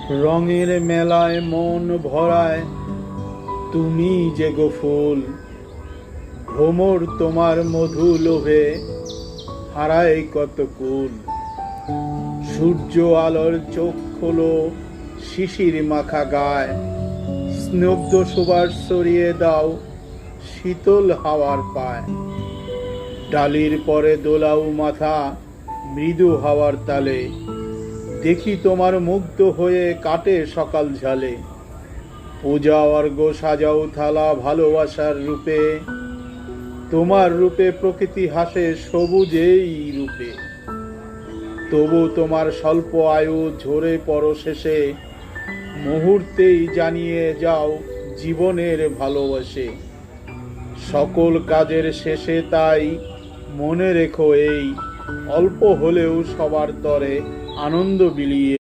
রঙের মেলায় মন ভরায় তুমি যে গো ফুল, ভ্রমর তোমার মধু লোভে হারায় কত কুল। সূর্য আলোর চোখ খোলো, শিশির মাখা গায়, স্নিগ্ধ সুবাস ছড়িয়ে দাও শীতল হাওয়ার পায়। ডালির পরে দোলাও মাথা মৃদু হাওয়ার তালে, দেখি তোমার মুগ্ধ হয়ে কাটে সকাল ঝালে। পূজা অর্ঘ্য সাজাও থালা ভালোবাসার রূপে, তোমার রূপে প্রকৃতি হাসে সবুজেই রূপে। তবু তোমার স্বল্প আয়ু ঝরে পড়ো শেষে, মুহূর্তেই জানিয়ে যাও জীবনের ভালোবাসে। সকল কাজের শেষে তাই মনে রেখো এই, অল্প হলেও সবার তরে আনন্দ বিলিয়ে